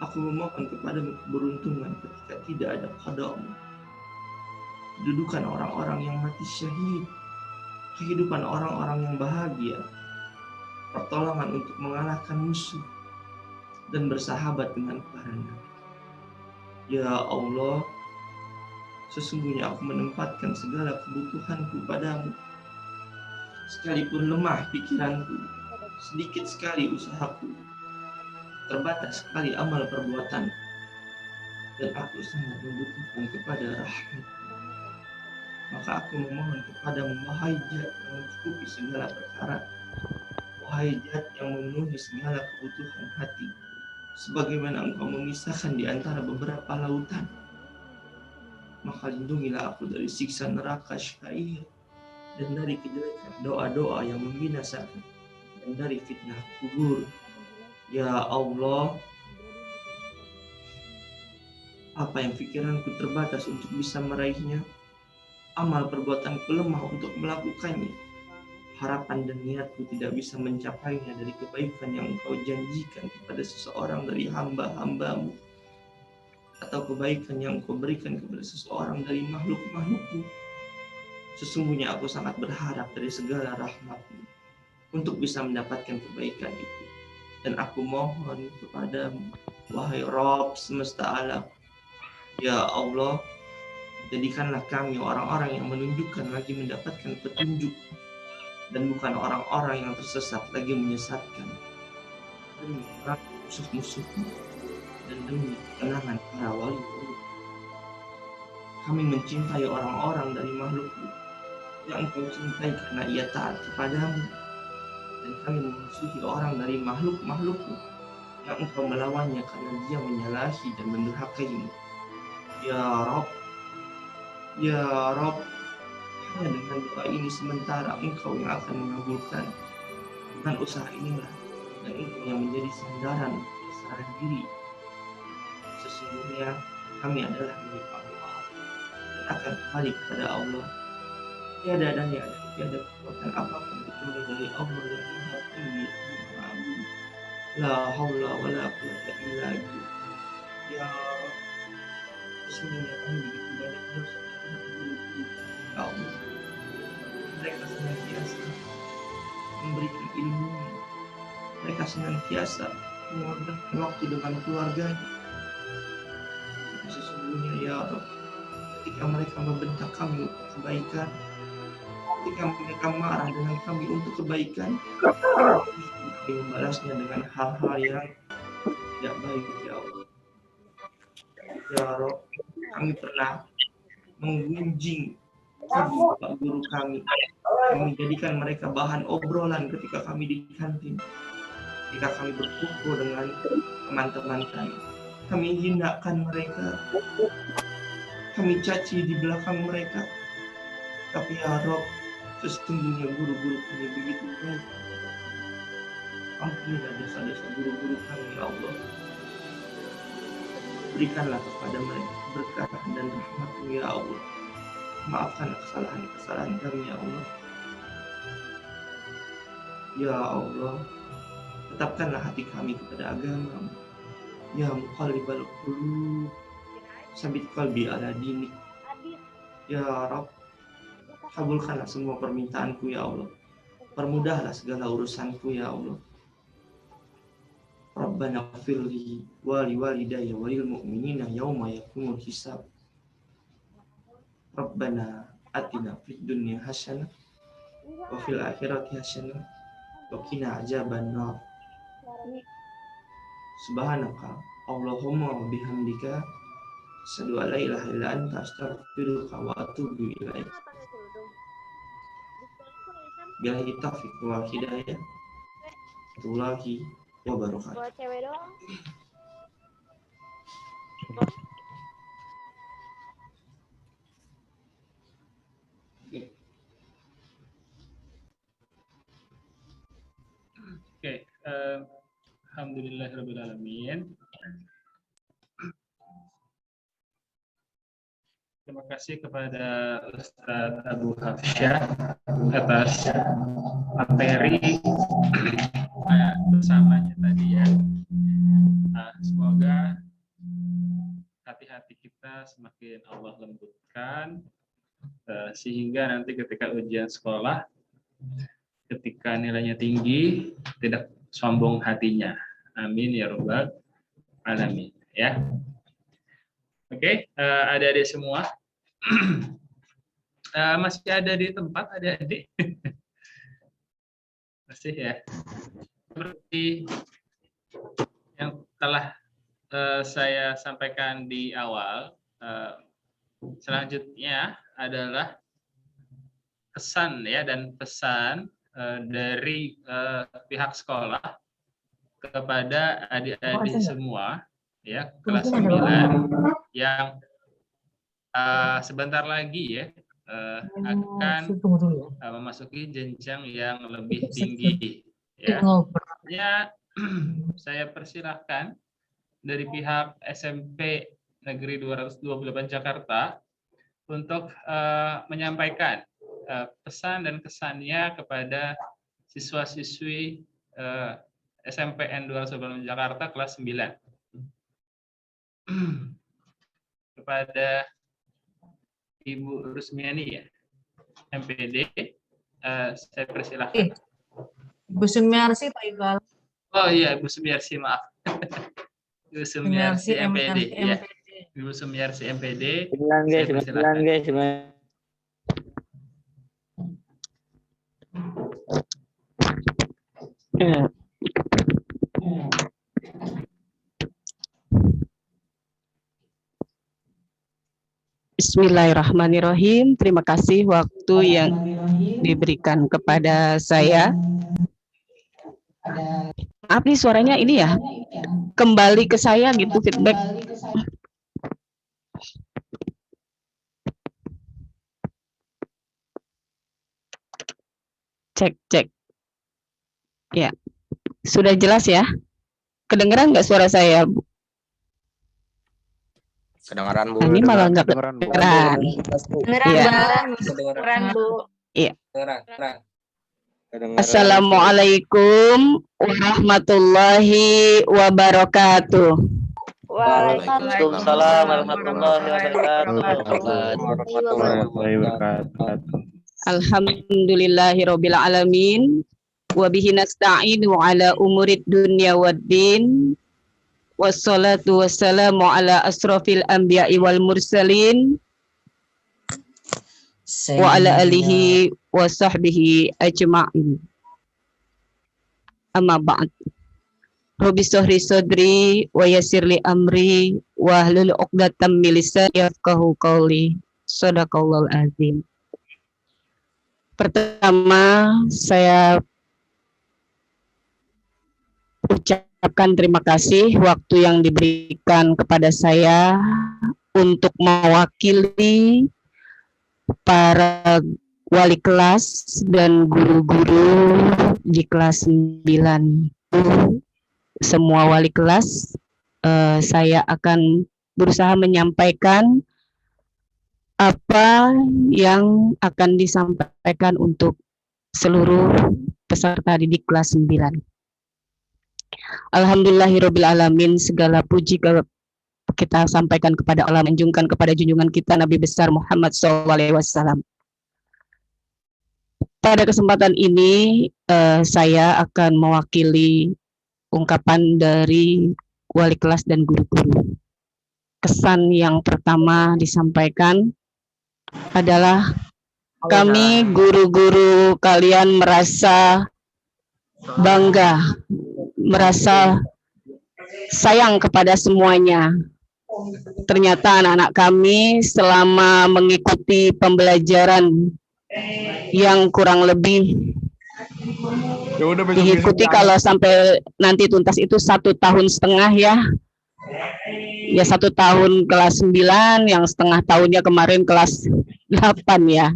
Aku memohon kepadamu keberuntungan ketika tidak ada qada-Mu. kedudukan orang-orang yang mati syahid, kehidupan orang-orang yang bahagia, pertolongan untuk mengalahkan musuh, dan bersahabat dengan para nabi. Ya Allah, sesungguhnya aku menempatkan segala kebutuhanku padamu. Sekalipun lemah pikiranku, sedikit sekali usahaku, terbatas sekali amal perbuatan, dan aku sangat membutuhkan kepada rahmat. Maka aku memohon kepadamu, wahai Zat yang mencukupi segala perkara, wahai Zat yang memenuhi segala kebutuhan hati, sebagaimana Engkau memisahkan di antara beberapa lautan, maka lindungilah aku dari siksa neraka syair, dan dari kejelekan doa-doa yang membinasakan, dan dari fitnah kubur. Ya Allah, apa yang pikiranku terbatas untuk bisa meraihnya, amal perbuatanku lemah untuk melakukannya, harapan dan niatku tidak bisa mencapainya dari kebaikan yang Engkau janjikan kepada seseorang dari hamba-hambamu, atau kebaikan yang Engkau berikan kepada seseorang dari makhluk-makhlukmu. Sesungguhnya aku sangat berharap dari segala rahmat-Mu untuk bisa mendapatkan kebaikan itu. Dan aku mohon kepadamu, wahai Rabb semesta alam, ya Allah, jadikanlah kami orang-orang yang menunjukkan lagi mendapatkan petunjuk, dan bukan orang-orang yang tersesat lagi menyesatkan, demi musuh-musuhmu dan demi kenangan para wali-wali. Kami mencintai orang-orang dari makhlukmu yang Engkau cintai karena ia taat kepadamu, dan kami memusuhi orang dari makhluk-makhlukmu yang Engkau melawannya karena dia menyalahi dan mendurhakaimu. Ya Rabb, ya Rabb, hanya dengan doa ini sementara Engkau yang akan mengabulkan. Dengan usaha inilah dan Engkau yang menjadi sandaran keserah diri. Sesungguhnya kami adalah milik Allah dan akan kembali kepada Allah. Tiada kekuatan apapun kecuali dari Allah yang Maha Tinggi dan Maha Agung. La haula wala quwwata illa billah. Ya Rabb, sesungguhnya kami begitu banyak dosa terhadap guru-guru kami, ya Allah. Mereka senantiasa memberikan ilmunya, mereka senantiasa mengorbankan waktu dengan keluarganya. Sesungguhnya ya Rabb, ketika mereka membentak kami untuk kebaikan, ketika mereka marah dengan kami untuk kebaikan, kami membalasnya dengan hal-hal yang tidak baik, ya Allah. Ya Rabb, kami pernah menggunjing bapak guru kami. Kami jadikan mereka bahan obrolan ketika kami di kantin. Ketika kami berkumpul dengan teman-teman kami, kami hinakan mereka, kami caci di belakang mereka. Tapi ya Rabb, sesungguhnya guru-guru kami begitu baik. Ampunilah dosa-dosa guru-guru kami, ya Allah. Berikanlah kepada mereka berkah dan rahmat-Mu, ya Allah. Maafkan kesalahan-kesalahan kami, ya Allah. Ya Allah, tetapkanlah hati kami kepada agama-Mu. Ya muqallibal qulub, sabit qalbi ala dinik. Ya Rabb, kabulkanlah semua permintaanku, ya Allah. Permudahlah segala urusanku, ya Allah. Rabbana ighfirli wa liwalidayya wa lil mu'minina yauma yaqumul hisab. Rabbana atina fid dunya hasanah wa fil akhirati hasanah wa qina adzabannar. Subhanaka Allahumma wa bihamdika asyhadu an la ilaha illa anta astaghfiruka wa atubu ilaik. Billahi taufiq wal hidayah. Warahmatullahi wabarakatuh. Buat cewek doang. Oke, alhamdulillahirabbil alamin. Terima kasih kepada Ustadz Abu Hafsyah atas materi bersamanya tadi ya. Semoga hati-hati kita semakin Allah lembutkan, sehingga nanti ketika ujian sekolah, ketika nilainya tinggi, tidak sombong hatinya. Amin ya rabbal alamin. Ya. Oke, adik-adik semua. Masih ada di tempat adik-adik? Masih ya. Seperti yang telah saya sampaikan di awal, selanjutnya adalah kesan ya dan pesan dari pihak sekolah kepada adik-adik semua ya kelas 9 yang sebentar lagi ya akan memasuki jenjang yang lebih tinggi ya. Saya persilahkan dari pihak SMP Negeri 228 Jakarta untuk menyampaikan pesan dan kesannya kepada siswa-siswi SMPN 228 Jakarta kelas 9. Kepada Ibu Rusmiani ya, MPD, saya persilahkan. Ibu Sumiarsi Pak Iqbal. Oh iya, Ibu Sumiarsi, maaf. Ibu Sumiarsi MPD, ya. Ibu Sumiarsi MPD, saya persilahkan. Bismillahirrahmanirrahim. Terima kasih waktu yang diberikan kepada saya. Maaf nih suaranya ini ya, kembali ke saya gitu feedback. Cek. Ya, sudah jelas ya? Kedengeran nggak suara saya, Bu? Kedengaran, Bu. Ini malah nggak kedengeran. Kedengeran, Bu. Iya. Assalamualaikum warahmatullahi wabarakatuh. Waalaikumsalam warahmatullahi wabarakatuh. Alhamdulillahirabbil alamin wa bihi nasta'inu ala umurid dunya waddin. Wassalatu wassalamu ala asrofil anbiya'i wal mursalin wa ala alihi wa sahbihi ajma'in. Amma ba'd. Rabbi shrah sadri wa yassir li amri wa hlul 'uqdatam min lisani yafqahu qawli. Shadaqallahul azim. Pertama, saya ucapkan terima kasih waktu yang diberikan kepada saya untuk mewakili para wali kelas dan guru-guru di kelas 9. Semua wali kelas, saya akan berusaha menyampaikan apa yang akan disampaikan untuk seluruh peserta didik kelas 9. Alhamdulillahirabbil alamin, segala puji kita sampaikan kepada Allah, menjunjungkan kepada junjungan kita Nabi besar Muhammad SAW. Pada kesempatan ini saya akan mewakili ungkapan dari wali kelas dan guru-guru. Kesan yang pertama disampaikan adalah kami guru-guru kalian merasa bangga, merasa sayang kepada semuanya. Ternyata anak-anak kami selama mengikuti pembelajaran yang kurang lebih diikuti kalau sampai nanti tuntas itu 1,5 tahun ya. Ya 1 tahun kelas 9, yang setengah tahunnya kemarin kelas 8 ya.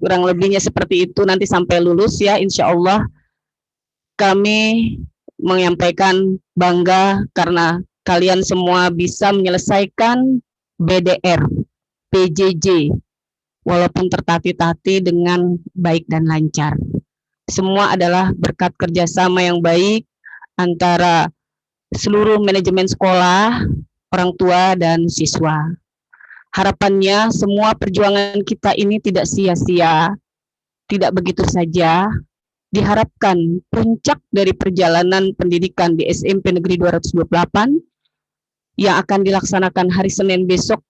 Kurang lebihnya seperti itu nanti sampai lulus ya, insya Allah. Kami menyampaikan bangga karena kalian semua bisa menyelesaikan BDR, PJJ, walaupun tertatih-tatih dengan baik dan lancar. Semua adalah berkat kerjasama yang baik antara seluruh manajemen sekolah, orang tua, dan siswa. Harapannya semua perjuangan kita ini tidak sia-sia, tidak begitu saja. Diharapkan puncak dari perjalanan pendidikan di SMP Negeri 228 yang akan dilaksanakan hari Senin besok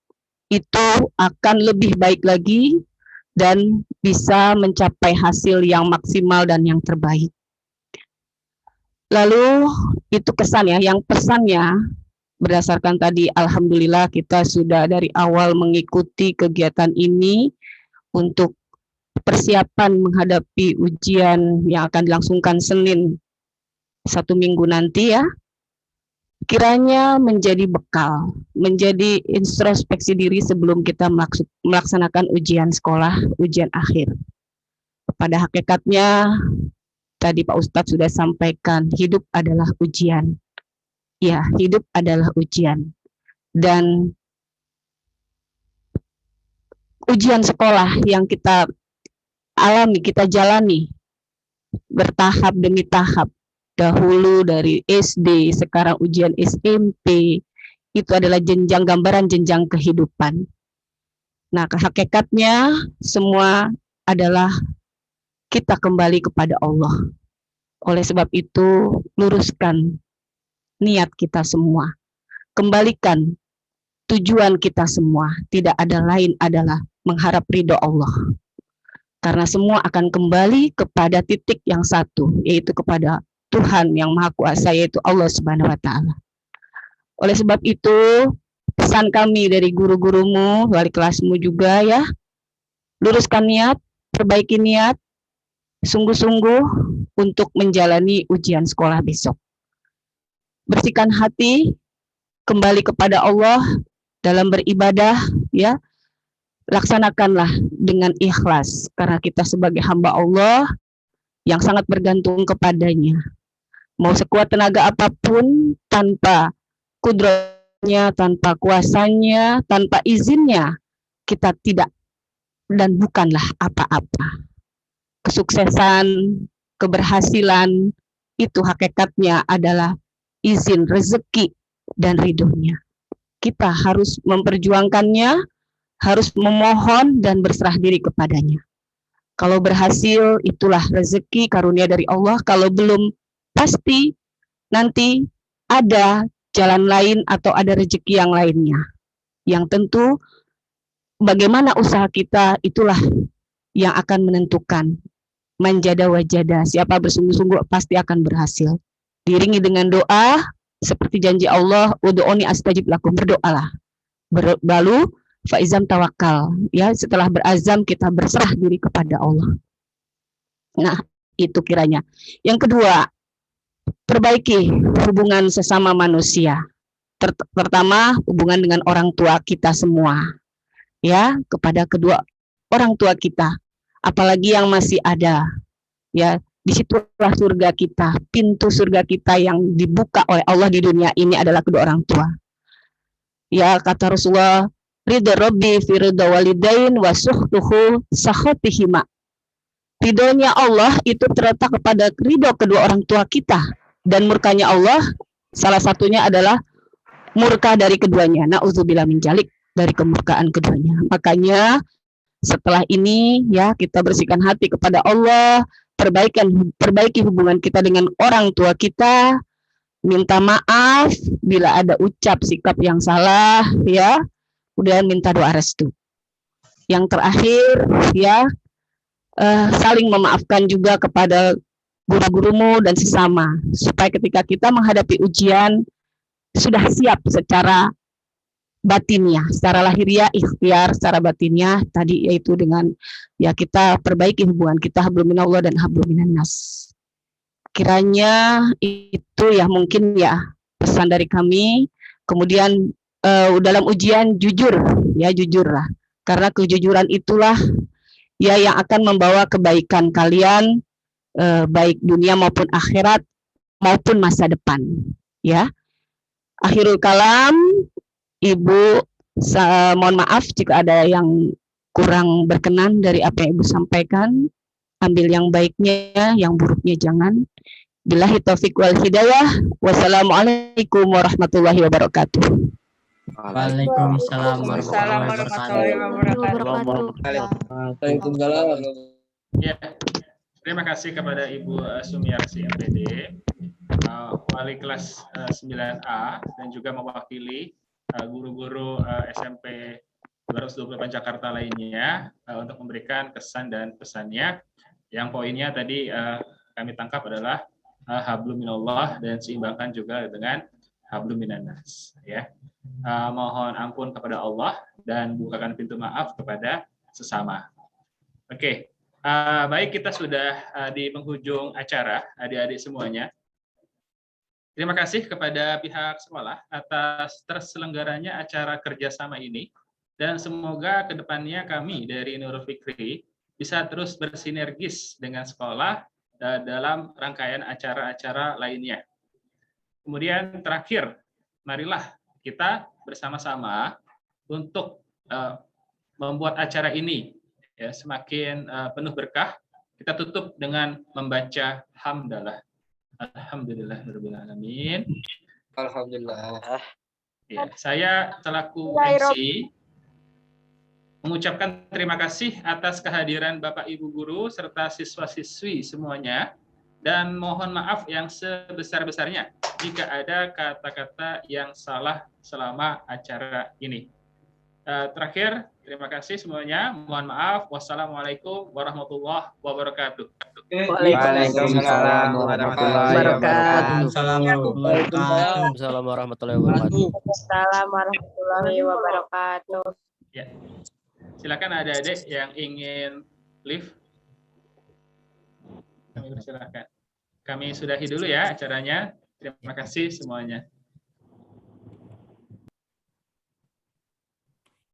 itu akan lebih baik lagi dan bisa mencapai hasil yang maksimal dan yang terbaik. Lalu itu kesan ya, yang pesannya berdasarkan tadi alhamdulillah kita sudah dari awal mengikuti kegiatan ini untuk persiapan menghadapi ujian yang akan dilangsungkan Senin 1 minggu nanti ya. Kiranya menjadi bekal, menjadi introspeksi diri sebelum kita melaksanakan ujian sekolah, ujian akhir. Pada hakikatnya, tadi Pak Ustadz sudah sampaikan, hidup adalah ujian. Ya, hidup adalah ujian. Dan ujian sekolah yang kita alami, kita jalani bertahap demi tahap. Dahulu dari SD, sekarang ujian SMP, itu adalah jenjang gambaran jenjang kehidupan. Nah, hakikatnya semua adalah kita kembali kepada Allah. Oleh sebab itu, luruskan niat kita semua. Kembalikan tujuan kita semua. Tidak ada lain adalah mengharap ridho Allah. Karena semua akan kembali kepada titik yang satu, yaitu kepada Tuhan yang Maha Kuasa, yaitu Allah Subhanahu wa Ta'ala. Oleh sebab itu, pesan kami dari guru-gurumu, wali kelasmu juga ya, luruskan niat, perbaiki niat, sungguh-sungguh untuk menjalani ujian sekolah besok. Bersihkan hati, kembali kepada Allah dalam beribadah, ya, laksanakanlah dengan ikhlas, karena kita sebagai hamba Allah yang sangat bergantung kepadanya. Mau sekuat tenaga apapun, tanpa kudratnya, tanpa kuasanya, tanpa izinnya, kita tidak dan bukanlah apa-apa. Kesuksesan, keberhasilan, itu hakikatnya adalah izin rezeki dan ridhonya. Kita harus memperjuangkannya, harus memohon dan berserah diri kepadanya. Kalau berhasil, itulah rezeki karunia dari Allah. Kalau belum, pasti nanti ada jalan lain atau ada rezeki yang lainnya. Yang tentu bagaimana usaha kita itulah yang akan menentukan. Manjada wajada, siapa bersungguh-sungguh pasti akan berhasil. Diiringi dengan doa, seperti janji Allah, ud'uni astajib lakum, berdoalah. Lalu faizam tawakal, ya, setelah berazam kita berserah diri kepada Allah. Nah, itu kiranya. Yang kedua, perbaiki hubungan sesama manusia. Pertama, hubungan dengan orang tua kita semua, ya, kepada kedua orang tua kita, apalagi yang masih ada, ya, disitulah surga kita, pintu surga kita yang dibuka oleh Allah di dunia ini adalah kedua orang tua. Ya, kata Rasulullah, ridho Rabbi fi ridho walidain wa suhtuhu sakhatihima. Ridhonya Allah itu terletak kepada ridho kedua orang tua kita, dan murkanya Allah salah satunya adalah murka dari keduanya. Na'udzubillah min dzalik, dari kemurkaan keduanya. Makanya setelah ini ya kita bersihkan hati kepada Allah, perbaiki hubungan kita dengan orang tua kita, minta maaf bila ada ucap sikap yang salah, ya, kemudian minta doa restu. Yang terakhir ya, saling memaafkan juga kepada guru-gurumu dan sesama, supaya ketika kita menghadapi ujian sudah siap secara batinnya, secara lahiriah ikhtiar, secara batinnya tadi yaitu dengan ya kita perbaiki hubungan kita hablum minallah dan hablum minannas. Kiranya itu ya mungkin ya pesan dari kami. Kemudian dalam ujian jujur, ya jujurlah, karena kejujuran itulah ya yang akan membawa kebaikan kalian, baik dunia maupun akhirat maupun masa depan, ya. Akhirul kalam, Ibu, mohon maaf jika ada yang kurang berkenan dari apa yang Ibu sampaikan. Ambil yang baiknya, yang buruknya jangan. Billahi taufiq wal hidayah. Wassalamualaikum warahmatullahi wabarakatuh. Waalaikumsalam warahmatullahi wabarakatuh. Ya, terima kasih kepada Ibu Sumiarsi MPD, wali kelas 9A, dan juga mewakili guru-guru SMP 228 Jakarta lainnya untuk memberikan kesan dan pesannya. Yang poinnya tadi kami tangkap adalah hablum minallah dan seimbangkan juga dengan hablum minannas. Ya, mohon ampun kepada Allah dan bukakan pintu maaf kepada sesama. Oke. Baik, kita sudah di penghujung acara, adik-adik semuanya. Terima kasih kepada pihak sekolah atas terselenggaranya acara kerjasama ini, dan semoga kedepannya kami dari Nurul Fikri bisa terus bersinergis dengan sekolah dalam rangkaian acara-acara lainnya. Kemudian terakhir, marilah kita bersama-sama untuk membuat acara ini ya semakin penuh berkah. Kita tutup dengan membaca hamdalah. Alhamdulillahirabbil alamin. Alhamdulillah. Ya, saya selaku MC mengucapkan terima kasih atas kehadiran Bapak Ibu guru serta siswa-siswi semuanya, dan mohon maaf yang sebesar-besarnya jika ada kata-kata yang salah selama acara ini. Terakhir, terima kasih semuanya. Mohon maaf. Wassalamualaikum warahmatullahi wabarakatuh. Waalaikumsalam warahmatullahi wabarakatuh. Waalaikumsalam warahmatullahi wabarakatuh. Assalamualaikum warahmatullahi wabarakatuh. Ya. Silakan adik-adik yang ingin live. Kami persilakan. Kami sudahi dulu ya acaranya. Terima kasih semuanya.